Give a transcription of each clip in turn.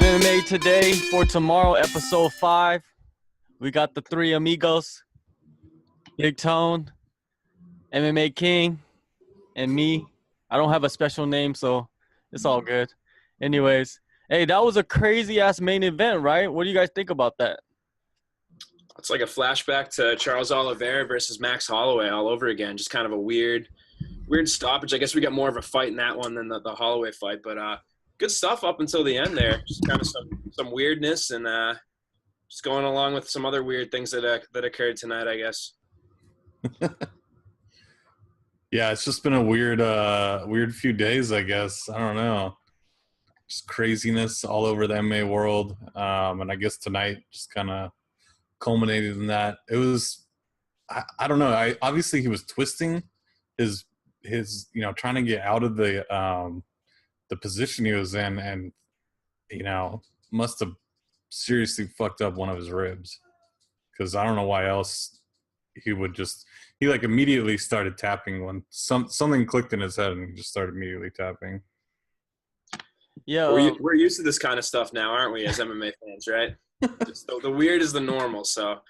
MMA today for tomorrow, episode 5. We got the three amigos, Big Tone, MMA King, and me. I don't have a special name, so it's all good. Anyways, hey, that was a crazy-ass main event, right? What do you guys think about that? It's like a flashback to Charles Oliveira versus Max Holloway all over again. Just kind of a weird stoppage. I guess we got more of a fight in that one than the Holloway fight, but good stuff up until the end there. Just kind of some weirdness and just going along with some other weird things that occurred tonight, I guess. Yeah, it's just been a weird few days, I guess. I don't know. Just craziness all over the MMA world. And I guess tonight just kind of culminated in that. It was, I don't know. Obviously he was twisting his trying to get out of the position he was in, and must have seriously fucked up one of his ribs, because I don't know why else he like immediately started tapping when something clicked in his head, and he just started immediately tapping. Yeah, we're used to this kind of stuff now, aren't we, as MMA fans, right? Just the weird is the normal, so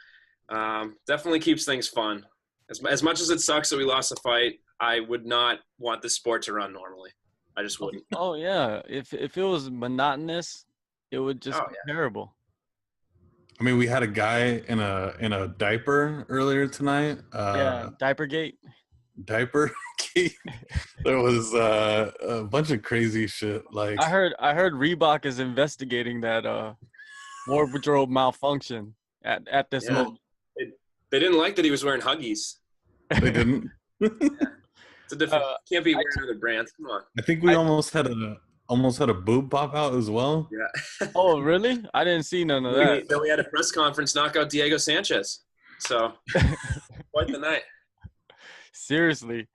definitely keeps things fun. As much as it sucks that we lost the fight, I would not want this sport to run normally. I just wouldn't. Oh yeah, if it was monotonous, it would just be terrible. I mean, we had a guy in a diaper earlier tonight. Diapergate. Diaper gate. There was a bunch of crazy shit. Like I heard Reebok is investigating that wardrobe malfunction at this moment. They didn't like that he was wearing Huggies. They didn't. Yeah. It's a different. Can't be wearing other brands. Come on. I think we almost had a boob pop out as well. Yeah. Oh really? I didn't see none of that. Then we had a press conference knock out Diego Sanchez. So quite the night. Seriously,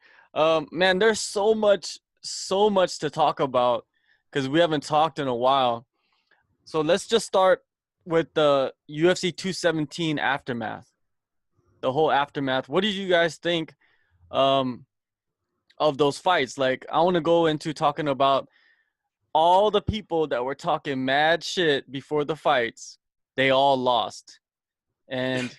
man, there's so much to talk about because we haven't talked in a while. So let's just start with the UFC 217 aftermath. The whole aftermath. What did you guys think of those fights? Like, I want to go into talking about all the people that were talking mad shit before the fights. They all lost. And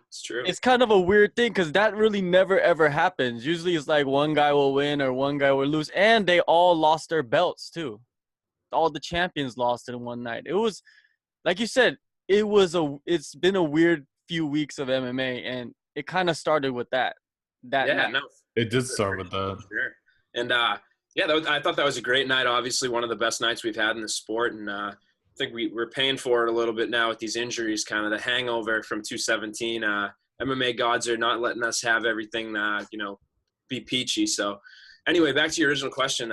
it's true. It's kind of a weird thing because that really never, ever happens. Usually it's like one guy will win or one guy will lose. And they all lost their belts, too. All the champions lost in one night. It was, like you said, it's been a weird few weeks of MMA, and it kind of started with that. It did start with that. Sure. And I thought that was a great night. Obviously, one of the best nights we've had in the sport, and I think we're paying for it a little bit now with these injuries. Kind of the hangover from 217. MMA gods are not letting us have everything, be peachy. So, anyway, back to your original question.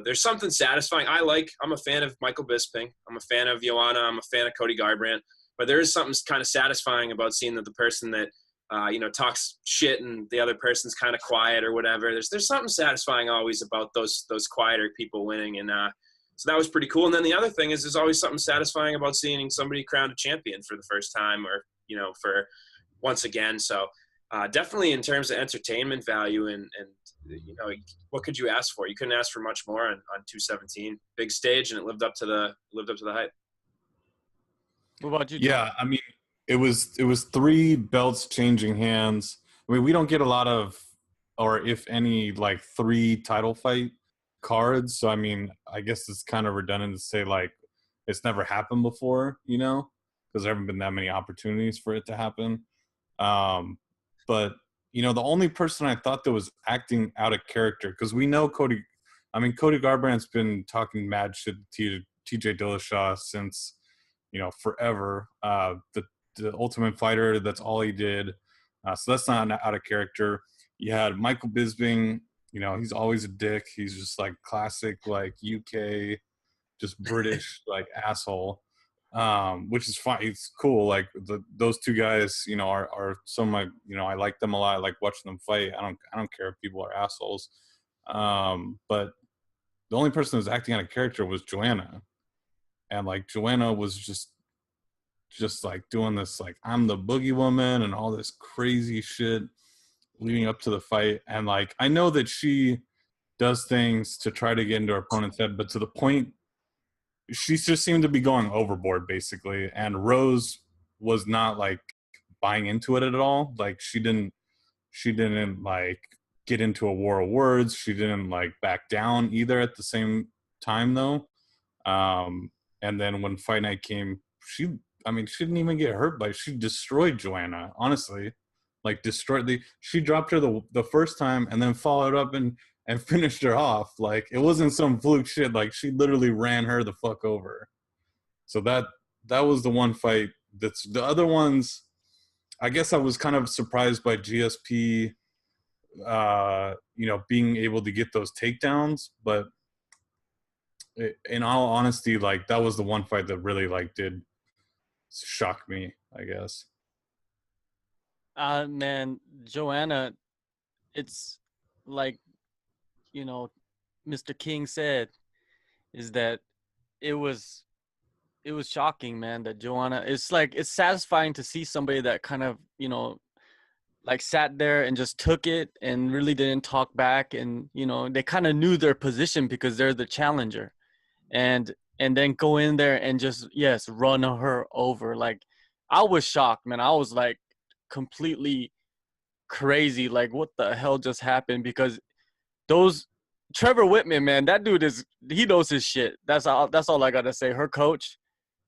There's something satisfying. I'm a fan of Michael Bisping. I'm a fan of Joanna. I'm a fan of Cody Garbrandt. But there is something kind of satisfying about seeing that the person that talks shit and the other person's kind of quiet or whatever. There's something satisfying always about those quieter people winning, and so that was pretty cool. And then the other thing is, there's always something satisfying about seeing somebody crowned a champion for the first time, or for once again. So definitely in terms of entertainment value and what could you ask for? You couldn't ask for much more on 217. Big stage, and it lived up to the hype. What about you, John? Yeah, I mean, it was 3 belts changing hands. I mean, we don't get a lot of, or if any, like 3 title fight cards. So I mean, I guess it's kind of redundant to say like it's never happened before, because there haven't been that many opportunities for it to happen. But the only person I thought that was acting out of character, because we know Cody Garbrandt's been talking mad shit to TJ Dillashaw since forever. The Ultimate Fighter, that's all he did. So that's not out of character. You had Michael Bisping, he's always a dick. He's just like classic, like UK, just British, like asshole, which is fine. It's cool. Like those 2 guys, are some, like, I like them a lot. I like watching them fight. I don't care if people are assholes. But the only person who was acting out of character was Joanna. And like Joanna was just like doing this, like, I'm the boogie woman and all this crazy shit leading up to the fight. And like, I know that she does things to try to get into her opponent's head, but to the point she just seemed to be going overboard basically, and Rose was not like buying into it at all. Like she didn't like get into a war of words. She didn't like back down either at the same time though. Um, and then when fight night came, she didn't even get hurt by. She destroyed Joanna. Honestly, like destroyed the. She dropped her the first time, and then followed up and finished her off. Like it wasn't some fluke shit. Like she literally ran her the fuck over. So that was the one fight. That's the other ones. I guess I was kind of surprised by GSP, being able to get those takedowns, but in all honesty, like that was the one fight that really like did shock me, I guess. Man, Joanna, it's like, you know, Mr. King said, is that it was shocking, man, that Joanna, it's like, it's satisfying to see somebody that kind of, like sat there and just took it and really didn't talk back. And, they kind of knew their position because they're the challenger. And then go in there and just, yes, run her over. Like, I was shocked, man. I was like completely crazy. Like, what the hell just happened? Because those Trevor Whitman, man, that dude he knows his shit. That's all I gotta say. Her coach,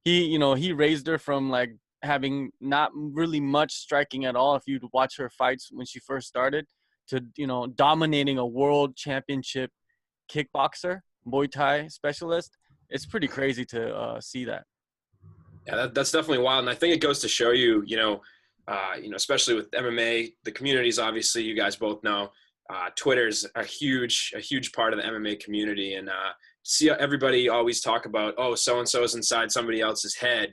he raised her from like having not really much striking at all. If you'd watch her fights when she first started, to dominating a world championship kickboxer, Muay Thai specialist. It's pretty crazy to see that. Yeah, that's definitely wild, and I think it goes to show you, especially with MMA, the communities. Obviously, you guys both know, Twitter's a huge part of the MMA community, and see everybody always talk about, oh, so and so is inside somebody else's head,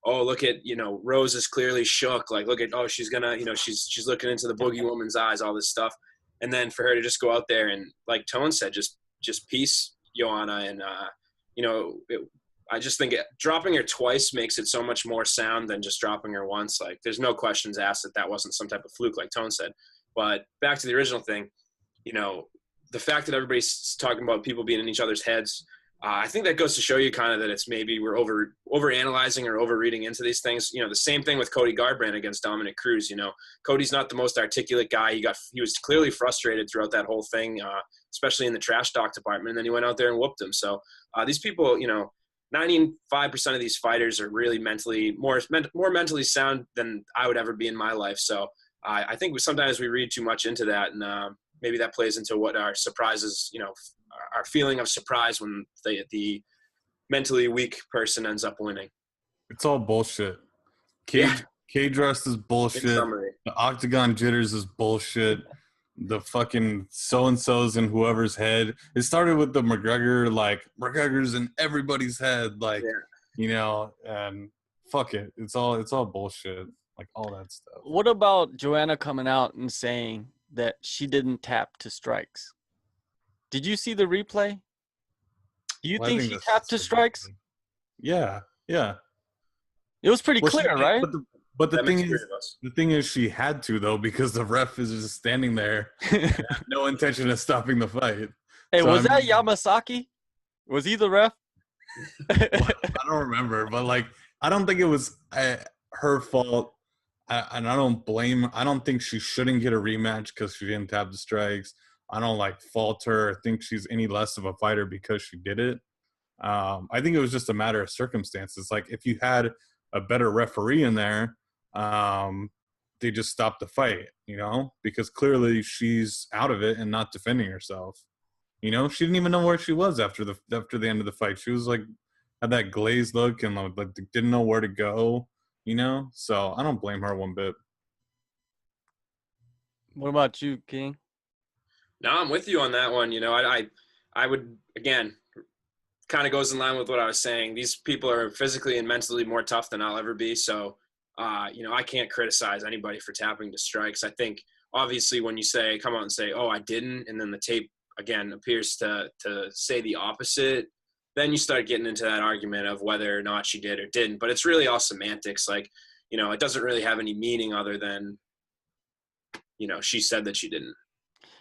Oh, look at, Rose is clearly shook. Like, look at, oh, she's gonna, she's looking into the boogie woman's eyes, all this stuff, and then for her to just go out there and, like Tone said, just piece Joanna, and I just think dropping her twice makes it so much more sound than just dropping her once. Like, there's no questions asked that wasn't some type of fluke, like Tone said. But back to the original thing, the fact that everybody's talking about people being in each other's heads, I think that goes to show you kind of that it's maybe we're over analyzing or over reading into these things. The same thing with Cody Garbrandt against Dominic Cruz. Cody's not the most articulate guy. He was clearly frustrated throughout that whole thing, especially in the trash talk department. And then he went out there and whooped him. So these people, 95% of these fighters are really more mentally sound than I would ever be in my life. So I think sometimes we read too much into that, and maybe that plays into what our surprises, our feeling of surprise when the mentally weak person ends up winning. It's all bullshit. Cage rest is bullshit. The octagon jitters is bullshit. The fucking so-and-so's in whoever's head. It started with the McGregor's in everybody's head. And fuck it. It's all bullshit. Like all that stuff. What about Joanna coming out and saying that she didn't tap to strikes? Did you see the replay? Do you think she tapped to strikes? Yeah. It was pretty clear, right? But the thing is, she had to though, because the ref is just standing there, no intention of stopping the fight. Hey, that Yamasaki? Was he the ref? I don't remember, but I don't think it was her fault, and I don't think she shouldn't get a rematch because she didn't tap the strikes. I don't fault her or think she's any less of a fighter because she did it. I think it was just a matter of circumstances. Like if you had a better referee in there, they just stopped the fight, because clearly she's out of it and not defending herself. She didn't even know where she was after the end of the fight. She was had that glazed look and didn't know where to go, So I don't blame her one bit. What about you, King? No, I'm with you on that one. I would, again, kind of goes in line with what I was saying. These people are physically and mentally more tough than I'll ever be. So, I can't criticize anybody for tapping to strikes. I think obviously when you come out and say, oh, I didn't, and then the tape again appears to say the opposite, then you start getting into that argument of whether or not she did or didn't. But it's really all semantics. It doesn't really have any meaning other than, she said that she didn't.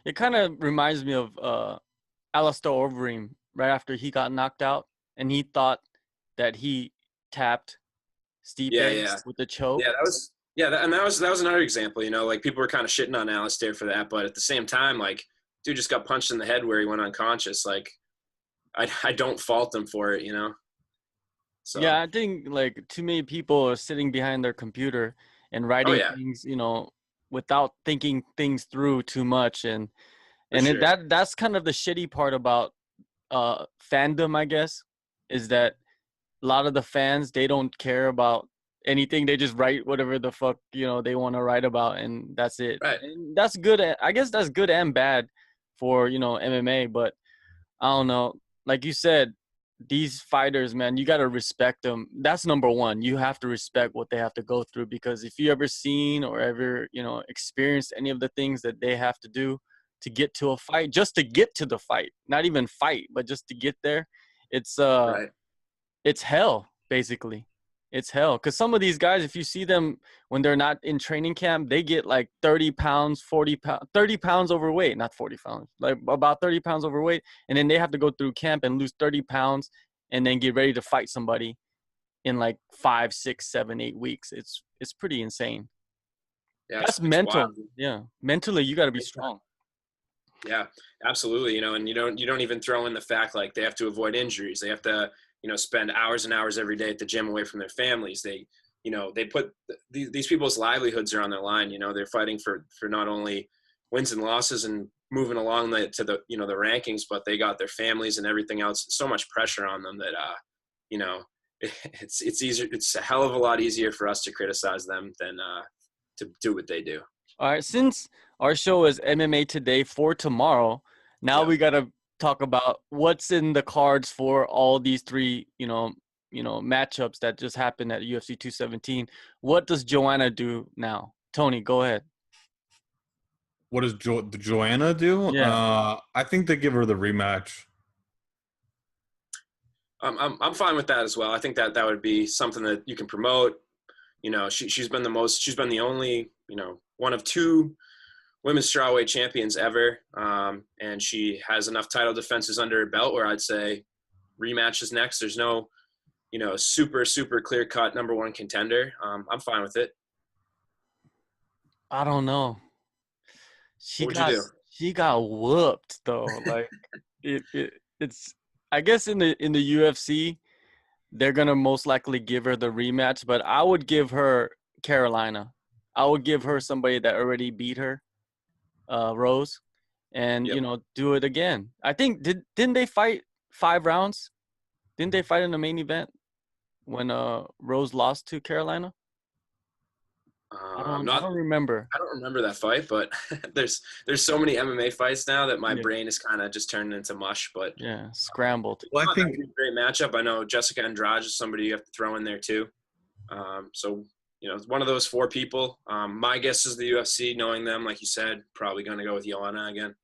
It kind of reminds me of Alistair Overeem right after he got knocked out, and he thought that he tapped Yeah, Stipe yeah. with the choke. Yeah, that was another example. Like people were kind of shitting on Alistair for that, but at the same time, like dude just got punched in the head where he went unconscious. Like I don't fault him for it. So Yeah, I think like too many people are sitting behind their computer and oh writing yeah, things, without thinking things through too much, for and sure. that's kind of the shitty part about fandom, I guess, is that a lot of the fans, they don't care about anything. They just write whatever the fuck they want to write about, and that's it. Right. And that's good. I guess that's good and bad for MMA. But I don't know. Like you said, these fighters, man, you got to respect them. That's number one. You have to respect what they have to go through, because if you ever seen or ever experienced any of the things that they have to do to get to a fight, just to get to the fight, not even fight, but just to get there, it's Right. it's hell, basically. It's hell. Because some of these guys, if you see them when they're not in training camp, they get like 30 pounds, 40 pounds, 30 pounds overweight, not 40 pounds, like about 30 pounds overweight. And then they have to go through camp and lose 30 pounds and then get ready to fight somebody in like 5, 6, 7, 8 weeks. It's pretty insane. Yeah, That's it's wild. mental. Yeah. Mentally, you got to be strong. Yeah, absolutely. And you don't even throw in the fact like they have to avoid injuries. They have to, spend hours and hours every day at the gym away from their families. They put these people's livelihoods are on their line. They're fighting for not only wins and losses and moving along to the the rankings, but they got their families and everything else. So much pressure on them that you know, it's easier. It's a hell of a lot easier for us to criticize them than to do what they do. All right, since our show is MMA Today for tomorrow, now Yeah. we got to talk about what's in the cards for all these three, matchups that just happened at UFC 217. What does Joanna do now? Tony, go ahead. What does Joanna do? Yeah. I think they give her the rematch. I'm fine with that as well. I think that would be something that you can promote. She's been the only, one of two women's strawweight champions ever. And she has enough title defenses under her belt where I'd say rematch is next. There's no, super, super clear cut number one contender. I'm fine with it. I don't know. What She would you got do? she got whooped though. Like it's I guess in the UFC, they're gonna most likely give her the rematch, but I would give her Carolina. I would give her somebody that already beat her, Rose, and Yep. do it again. I think didn't they fight 5 rounds? Didn't they fight in the main event when Rose lost to Carolina? I Not don't remember. I don't remember that fight, but there's so many MMA fights now that my Yeah, brain is kind of just turning into much. But yeah, scrambled. Well, I that think would be a great matchup. I know Jessica Andrade is somebody you have to throw in there too. So it's one of those four people. My guess is the UFC, knowing them, like you said, probably going to go with Joanna again.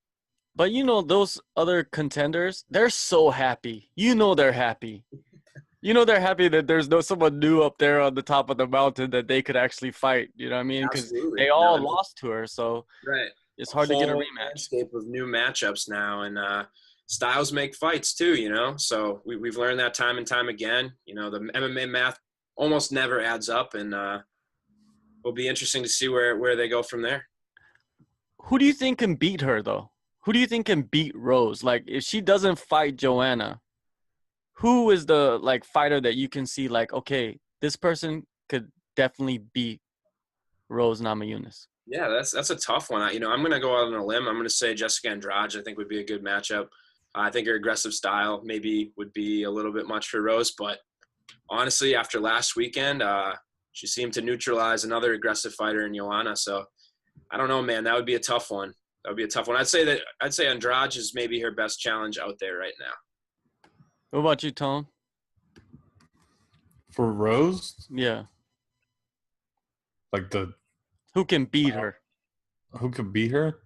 But those other contenders, they're so happy. They're happy. They're happy that there's someone new up there on the top of the mountain that they could actually fight. You know what I mean? Because Absolutely. they No, all it's lost to her, so right. it's A hard to get a whole rematch. landscape of new matchups now, and styles make fights too. So we've learned that time and time again. The MMA math almost never adds up, and it'll be interesting to see where they go from there. Who do you think can beat her though? Who do you think can beat Rose? Like if she doesn't fight Joanna, who is the fighter that you can see okay, this person could definitely beat Rose Namajunas? Yeah, that's a tough one. I'm going to go out on a limb. I'm going to say Jessica Andrade. I think would be a good matchup. I think her aggressive style maybe would be a little bit much for Rose, but honestly, after last weekend, she seemed to neutralize another aggressive fighter in Joanna. So I don't know, man. That would be a tough one. That would be a tough one. I'd say Andrade is maybe her best challenge out there right now. What about you, Tone? for Rose, Yeah. like Who can beat her? who could beat her?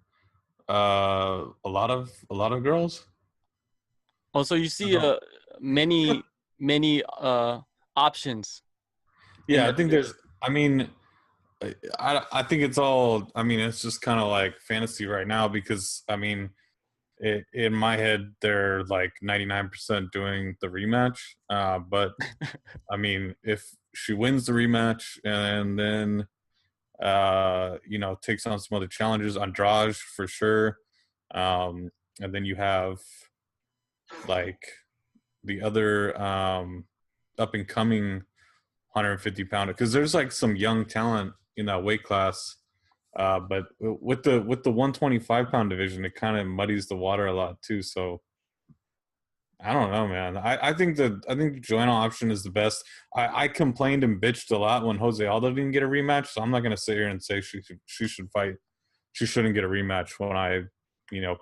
A lot of girls. Oh, so you see many options in Yeah, the I think division. there's. I mean, I think it's all. I mean, it's just kind of like fantasy right now because I mean, in my head, they're like 99% doing the rematch. But I mean, if she wins the rematch and then takes on some other challenges, Andrade for sure, and then you have like the other up and coming 150 pounder, because there's like some young talent in that weight class. But with the 125-pound division, it kind of muddies the water a lot too. So I don't know, man. I think the Joanna option is the best. I complained and bitched a lot when Jose Aldo didn't get a rematch, so I'm not gonna sit here and say she should fight. She shouldn't get a rematch when I,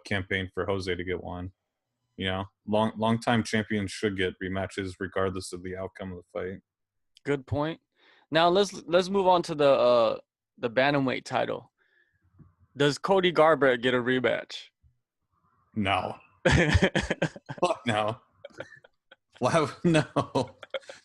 campaigned for Jose to get one. Long time champions should get rematches regardless of the outcome of the fight. Good point. Now let's move on to the bantamweight title. Does Cody Garbrandt get a rematch? No. Fuck no. Why? No.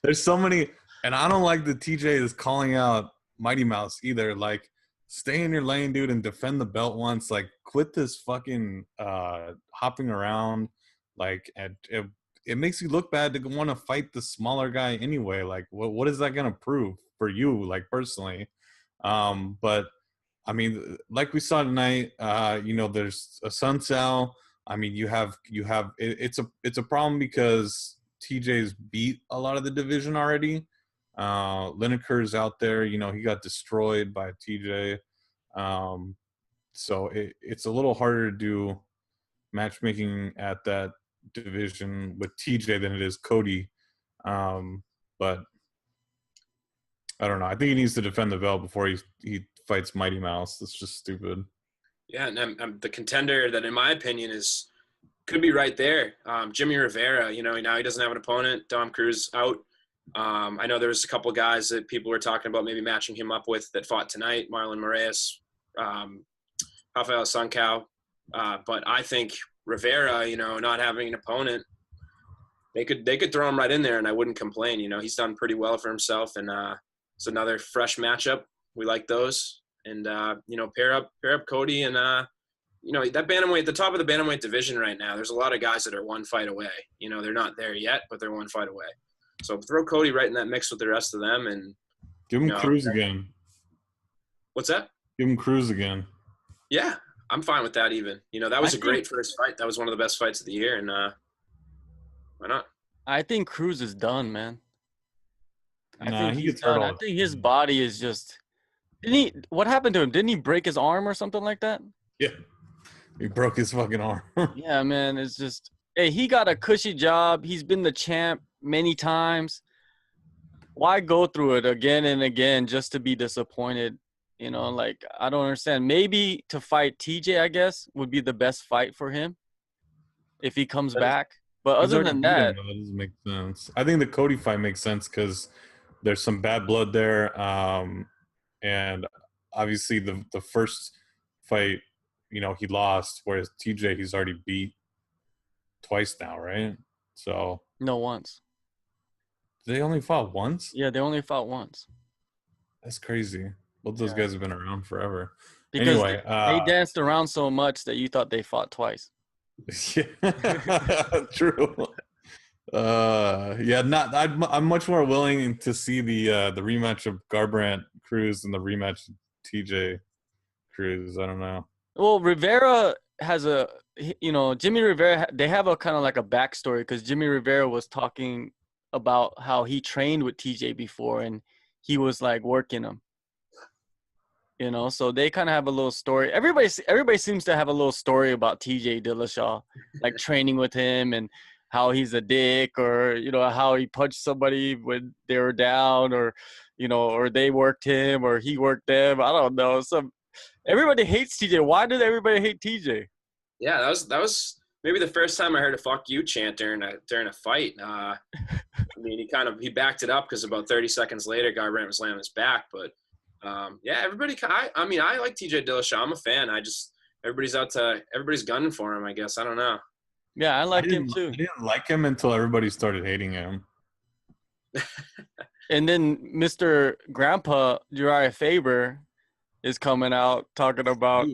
There's so many, and I don't like that TJ is calling out Mighty Mouse either. Like, stay in your lane, dude, and defend the belt once. Like, quit this fucking hopping around. Like, it makes you look bad to want to fight the smaller guy anyway. Like, what is that gonna prove for you, like, personally? But I mean, like we saw tonight, there's a Sun Sal. I mean, it's a problem because TJ's beat a lot of the division already. Lineker's out there, he got destroyed by TJ. So it's a little harder to do matchmaking at that division with TJ than it is Cody. But I don't know. I think he needs to defend the belt before he fights Mighty Mouse. That's just stupid. Yeah, and I'm the contender that, in my opinion, could be right there. Jimmy Rivera, now he doesn't have an opponent. Dom Cruz out. I know there's a couple guys that people were talking about maybe matching him up with that fought tonight. Marlon Moraes, Rafael Sancao. But I think Rivera, not having an opponent, they could throw him right in there, and I wouldn't complain. He's done pretty well for himself, and it's another fresh matchup. We like those, and pair up Cody and that bantamweight, the top of the bantamweight division right now. There's a lot of guys that are one fight away. They're not there yet, but they're one fight away. So throw Cody right in that mix with the rest of them, and give him Cruz again. What's that? Give him Cruz again. Yeah, I'm fine with that. Even that was a great first fight. That was one of the best fights of the year, and why not? I think Cruz is done, man. I think he he's gets hurt done. all I the think his body is just. What happened to him? Didn't he break his arm or something like that? Yeah, he broke his fucking arm. Yeah, man. It's just. Hey, he got a cushy job. He's been the champ many times. Why go through it again and again just to be disappointed? Like, I don't understand. Maybe to fight TJ, I guess, would be the best fight for him if he comes back. But other than that, that doesn't make sense. I think the Cody fight makes sense because there's some bad blood there, and obviously the first fight, he lost, whereas TJ he's already beat twice now, right? So no, once. they only fought once. Yeah, they only fought once. That's crazy. Both those guys have been around forever. Because anyway, they danced around so much that you thought they fought twice. Yeah, true. I'm much more willing to see the rematch of Garbrandt Cruz than the rematch of TJ Cruz. I don't know. Well, Rivera has Jimmy Rivera, they have a kind of like a backstory because Jimmy Rivera was talking about how he trained with TJ before and he was like working him. So they kind of have a little story. Everybody seems to have a little story about TJ Dillashaw, like training with him and how he's a dick, or how he punched somebody when they were down, or or they worked him or he worked them. I don't know. Everybody hates TJ. Why did everybody hate TJ? Yeah, that was maybe the first time I heard a "fuck you" chant during a fight. I mean, he backed it up because about 30 seconds later, Garbrandt was laying on his back, but. Everybody. I mean, I like TJ Dillashaw. I'm a fan. Everybody's gunning for him. I guess I don't know. Yeah, I like him too. I didn't like him until everybody started hating him. And then Mr. Grandpa Uriah Faber is coming out talking about.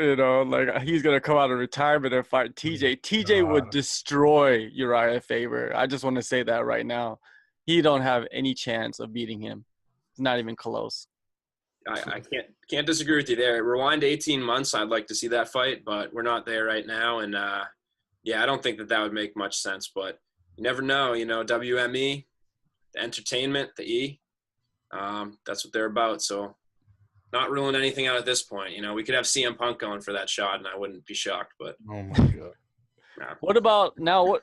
You know, like he's gonna come out of retirement and fight TJ. TJ would destroy Uriah Faber. I just want to say that right now. He don't have any chance of beating him. It's not even close. I can't disagree with you there. Rewind 18 months, I'd like to see that fight, but we're not there right now. And yeah, I don't think that would make much sense. But you never know. You know, WME, the entertainment, the E, that's what they're about. So not ruling anything out at this point. You know, we could have CM Punk going for that shot, and I wouldn't be shocked. But Oh my god. nah. What about now? What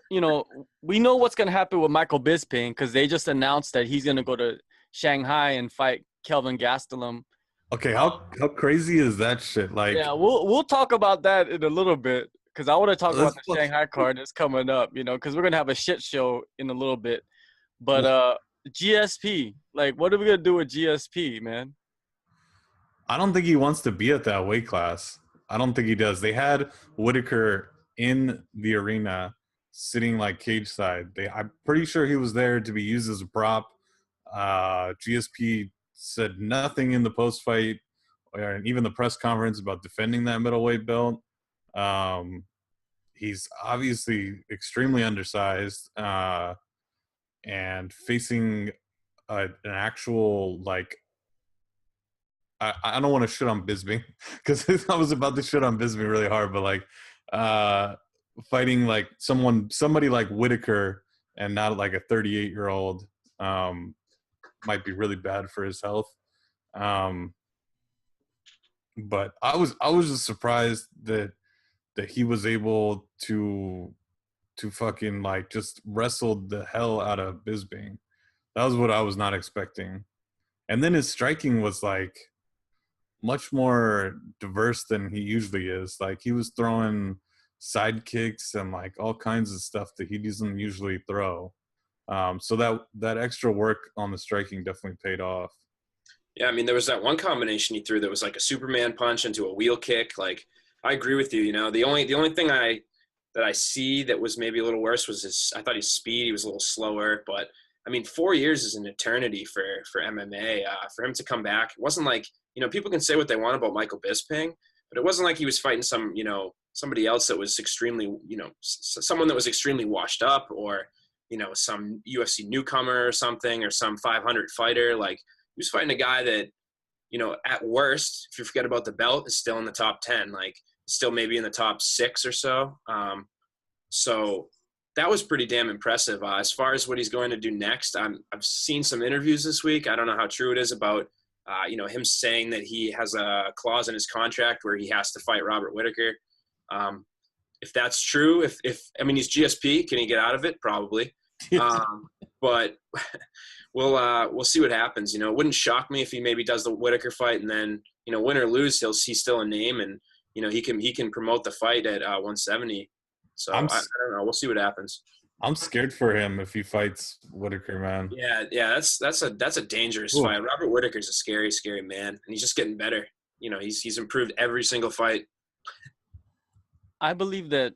we know what's gonna happen with Michael Bisping because they just announced that he's gonna go to Shanghai and fight Kelvin Gastelum. Okay, how crazy is that shit? Like, Yeah, we'll talk about that in a little bit because I want to talk about let's the Shanghai card that's coming up. You know, because we're gonna have a shit show in a little bit. But GSP, like, what are we gonna do with GSP, man? I don't think he wants to be at that weight class. I don't think he does. They had Whitaker in the arena sitting like cage side. I'm pretty sure he was there to be used as a prop. GSP said nothing in the post fight or even the press conference about defending that middleweight belt. He's obviously extremely undersized and facing an actual like I don't want to shit on Bisping because I was about to shit on Bisping really hard, but like fighting like somebody like Whitaker and not like a 38-year-old might be really bad for his health. But I was just surprised that he was able to fucking like just wrestled the hell out of Bisping. That was what I was not expecting. And then his striking was like much more diverse than he usually is. Like he was throwing side kicks and like all kinds of stuff that he doesn't usually throw. So that extra work on the striking definitely paid off. Yeah, I mean, there was that one combination he threw that was like a Superman punch into a wheel kick. Like, I agree with you. You know, the only thing that I see that was maybe a little worse was I thought his speed. He was a little slower, but I mean, 4 years is an eternity for MMA. For him to come back, it wasn't like, you know, people can say what they want about Michael Bisping, but it wasn't like he was fighting somebody else that was extremely, someone that was extremely washed up, or some UFC newcomer or something, or some 500 fighter. Like, he was fighting a guy that, at worst, if you forget about the belt, is still in the top 10, like still maybe in the top 6 or so. So that was pretty damn impressive. As far as what he's going to do next, I've seen some interviews this week. I don't know how true it is about, him saying that he has a clause in his contract where he has to fight Robert Whitaker. If that's true, if he's GSP, can he get out of it? Probably. But we'll see what happens. It wouldn't shock me if he maybe does the Whitaker fight and then, win or lose, he's still a name, and he can promote the fight at 170. So I don't know. We'll see what happens. I'm scared for him if he fights Whitaker, man. Yeah. That's a dangerous fight. Robert Whitaker's a scary, scary man, and he's just getting better. He's improved every single fight. I believe that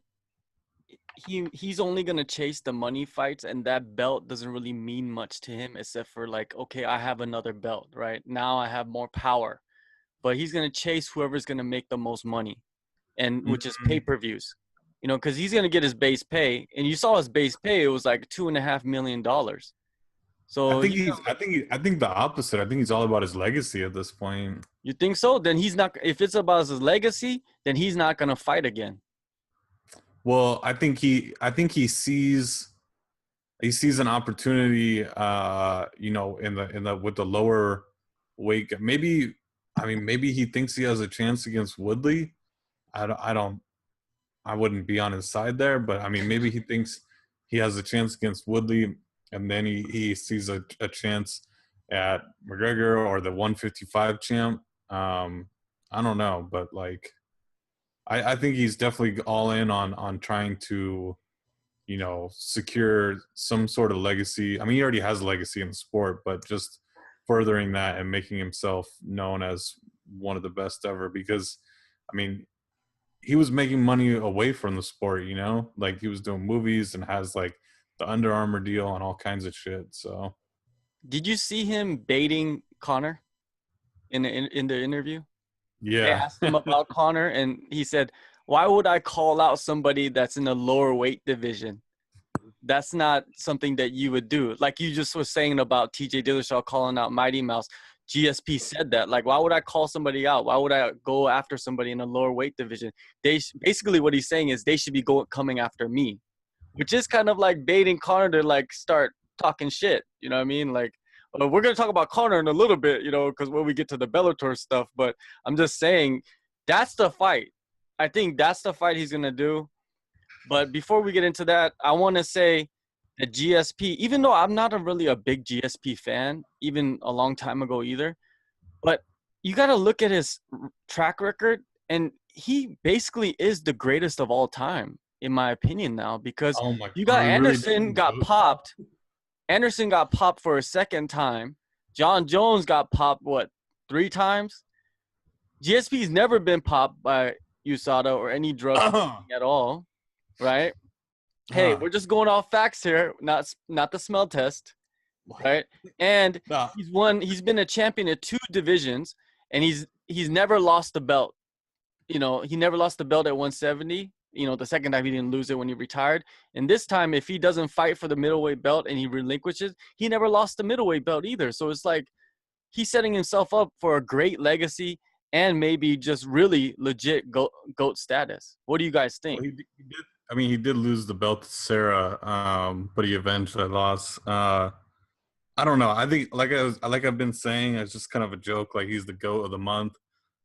he's only gonna chase the money fights, and that belt doesn't really mean much to him, except for like, okay, I have another belt, right? Now I have more power. But he's gonna chase whoever's gonna make the most money, and which is pay-per-views. Because he's gonna get his base pay, and you saw his base pay; it was like $2.5 million. So I think the opposite. I think he's all about his legacy at this point. You think so? Then he's not. If it's about his legacy, then he's not gonna fight again. Well, I think he sees an opportunity. In the with the lower weight. Maybe he thinks he has a chance against Woodley. I wouldn't be on his side there, but maybe he thinks he has a chance against Woodley, and then he sees a chance at McGregor or the 155 champ. I don't know, but like, I think he's definitely all in on trying to, secure some sort of legacy. He already has a legacy in the sport, but just furthering that and making himself known as one of the best ever, because, he was making money away from the sport, like he was doing movies and has like the Under Armour deal and all kinds of shit. So, did you see him baiting Connor in the interview? They Yeah. asked him about Conor, and he said, "Why would I call out somebody that's in the lower weight division? That's not something that you would do." Like you just were saying about TJ Dillashaw calling out Mighty Mouse. GSP said that. Like, why would I call somebody out? Why would I go after somebody in a lower weight division? Basically what he's saying is they should be coming after me, which is kind of like baiting Conor to like start talking shit. You know what I mean? Like, we're gonna talk about Conor in a little bit, you know, because when we get to the Bellator stuff. But I'm just saying, that's the fight. I think that's the fight he's gonna do. But before we get into that, I want to say that GSP, even though I'm not really a big GSP fan, even a long time ago either, but you got to look at his track record, and he basically is the greatest of all time, in my opinion now, because Oh my! you got are we really Anderson doing got goat? popped. Anderson got popped for a second time. John Jones got popped, what, 3 times? GSP's never been popped by USADA or any drug at all, right? Hey, we're just going off facts here, not the smell test, right? And Nah. he's been a champion in 2 divisions, and he's never lost the belt. You know, he never lost the belt at 170. You know, the second time he didn't lose it when he retired. And this time, if he doesn't fight for the middleweight belt and he relinquishes, he never lost the middleweight belt either. So it's like he's setting himself up for a great legacy and maybe just really legit GOAT status. What do you guys think? Well, he did. I mean, he did lose the belt to Sarah, but he eventually lost. I don't know. I think, like I've been saying, it's just kind of a joke. Like he's the GOAT of the month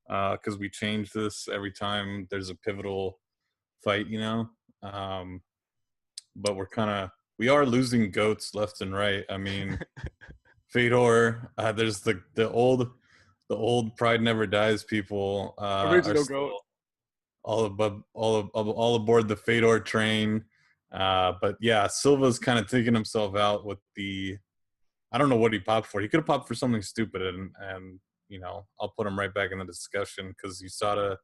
because we change this every time there's a pivotal fight, you know. But we are losing GOATs left and right. I mean, Fedor. There's the old Pride Never Dies people. Original are GOAT. all aboard the Fedor train. But yeah, Silva's kind of taking himself out with I don't know what he popped for. He could have popped for something stupid, and you know, I'll put him right back in the discussion because USADA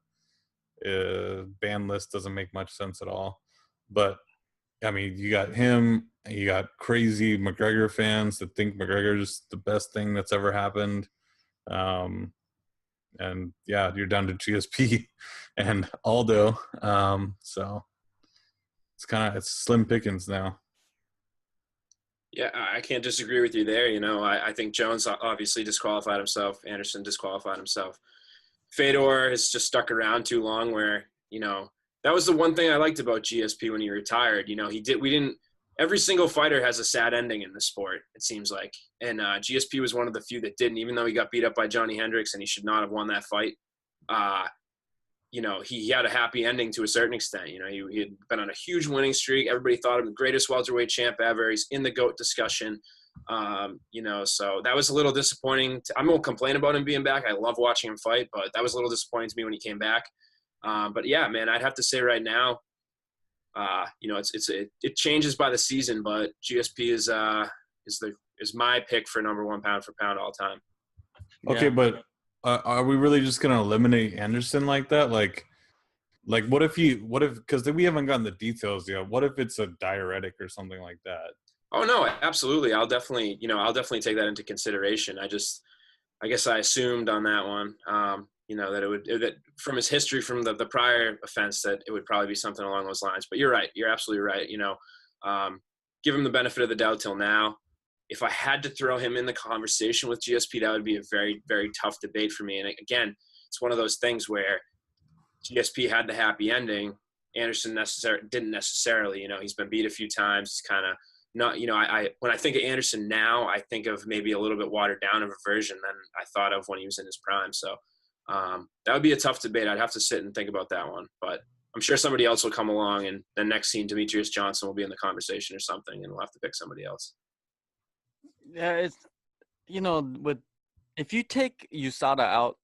ban list doesn't make much sense at all. But I mean, you got him, you got crazy McGregor fans that think McGregor's the best thing that's ever happened. And yeah, you're down to GSP and Aldo. So it's slim pickings now. Yeah, I can't disagree with you there. You know, I think Jones obviously disqualified himself. Anderson disqualified himself. Fedor has just stuck around too long where, you know, that was the one thing I liked about GSP when he retired. You know, every single fighter has a sad ending in the sport, it seems like. And GSP was one of the few that didn't, even though he got beat up by Johnny Hendricks and he should not have won that fight. You know, he had a happy ending to a certain extent. You know, he had been on a huge winning streak. Everybody thought him the greatest welterweight champ ever. He's in the GOAT discussion. You know, so that was a little disappointing. I won't complain about him being back. I love watching him fight, but that was a little disappointing to me when he came back. But yeah, man, I'd have to say right now, you know, it changes by the season, but GSP is my pick for number 1 pound for pound all time. Okay, but are we really just gonna eliminate Anderson like that? Like what if because we haven't gotten the details yet. What if it's a diuretic or something like that? Oh no, absolutely. I'll definitely take that into consideration. I guess I assumed on that one, you know, that from his history from the prior offense that it would probably be something along those lines. But you're right. You're absolutely right. You know, give him the benefit of the doubt till now. If I had to throw him in the conversation with GSP, that would be a very, very tough debate for me. And again, it's one of those things where GSP had the happy ending. Anderson didn't necessarily. You know, he's been beat a few times. He's kind of not, you know, when I think of Anderson now, I think of maybe a little bit watered down of a version than I thought of when he was in his prime. So that would be a tough debate. I'd have to sit and think about that one. But I'm sure somebody else will come along, and the next scene, Demetrius Johnson will be in the conversation or something, and we'll have to pick somebody else. Yeah, it's, you know, if you take USADA out,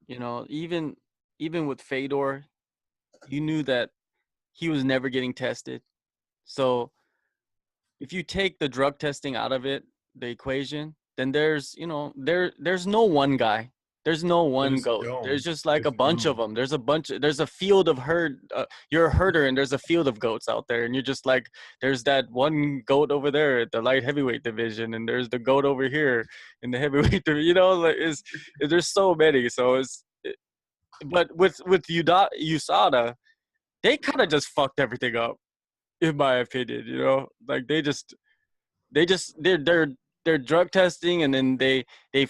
you know, even with Fedor, you knew that he was never getting tested. So if you take the drug testing out of the equation, then there's, you know, there's no one guy. There's no one GOAT. There's just like a bunch of them. There's a field of you're a herder, and there's a field of GOATs out there. And you're just like, there's that one GOAT over there at the light heavyweight division, and there's the GOAT over here in the heavyweight division. You know, like there's so many. So but with USADA, they kind of just fucked everything up, in my opinion. You know, like they're drug testing, and then they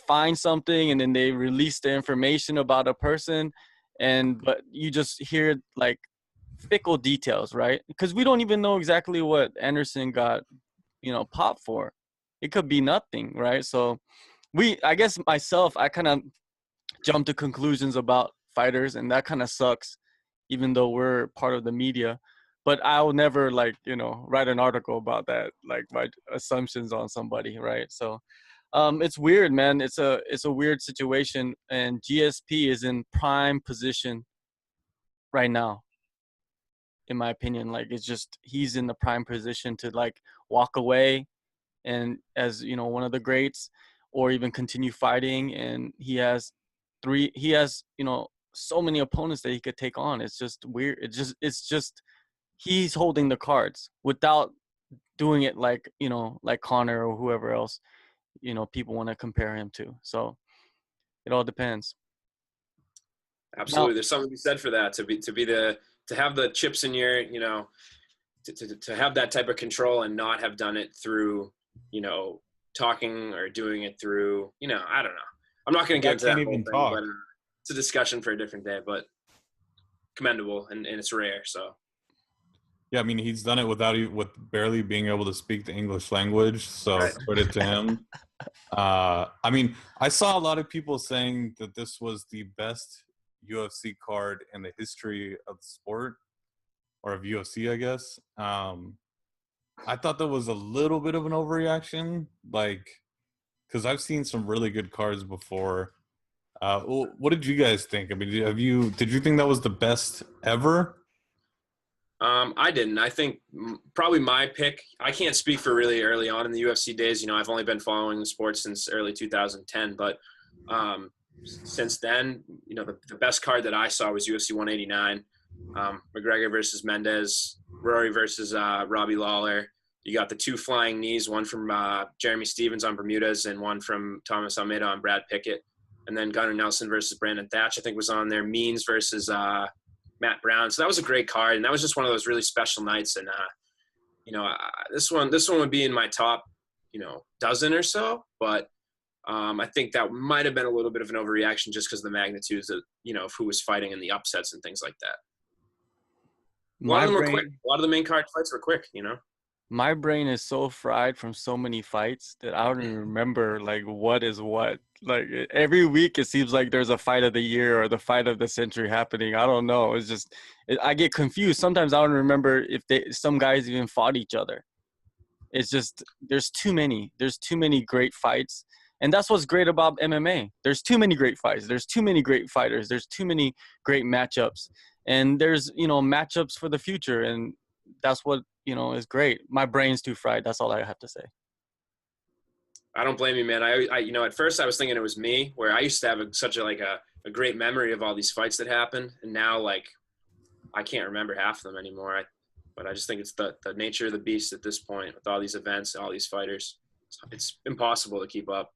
find something, and then they release the information about a person, and but you just hear like fickle details, right? Because we don't even know exactly what Anderson got, popped for. It could be nothing, right? So I guess myself, I kind of jump to conclusions about fighters, and that kind of sucks, even though we're part of the media. But I'll never write an article about that, like my assumptions on somebody, right? So it's weird, man. It's a weird situation, and GSP is in prime position right now, in my opinion. Like, it's just he's in the prime position to like walk away and as one of the greats, or even continue fighting. And he has so many opponents that he could take on. It's just weird. It's just he's holding the cards without doing it like Connor or whoever else people want to compare him to. So it all depends. Now, Absolutely, there's something to be said for that. To have the chips in your, to have that type of control and not have done it through, talking or doing it through, I don't know. I'm not going to get into that whole thing, but it's a discussion for a different day. But commendable, and it's rare. So Yeah, I mean, he's done it with barely being able to speak the English language. So right. credit to him. I mean, I saw a lot of people saying that this was the best UFC card in the history of the sport, or of UFC, I guess. I thought that was a little bit of an overreaction, like, because I've seen some really good cards before. What did you guys think? I mean, did you think that was the best ever? I didn't. I think probably my pick. I can't speak for really early on in the UFC days. I've only been following the sport since early 2010, but since then, the best card that I saw was UFC 189. McGregor versus Mendez, Rory versus Robbie Lawler. You got the two flying knees, one from Jeremy Stevens on Bermudez and one from Thomas Almeida on Brad Pickett. And then Gunnar Nelson versus Brandon Thatch, I think, was on there. Means versus Matt Brown. So that was a great card, and that was just one of those really special nights. And this one would be in my top, dozen or so. But I think that might have been a little bit of an overreaction just because of the magnitudes of of who was fighting and the upsets and things like that. A lot of them were quick. A lot of the main card fights were quick. My brain is so fried from so many fights that I don't even remember like what is what. Like every week it seems like there's a fight of the year or the fight of the century happening. I don't know. It's just I get confused. Sometimes I don't remember if some guys even fought each other. It's just there's too many. There's too many great fights. And that's what's great about MMA. There's too many great fights. There's too many great fighters. There's too many great matchups. And there's, matchups for the future. And that's what, is great. My brain's too fried. That's all I have to say. I don't blame you, man. I at first I was thinking it was me, where I used to have such a great memory of all these fights that happened. And now, like, I can't remember half of them anymore. But I just think it's the nature of the beast at this point with all these events, all these fighters. It's impossible to keep up.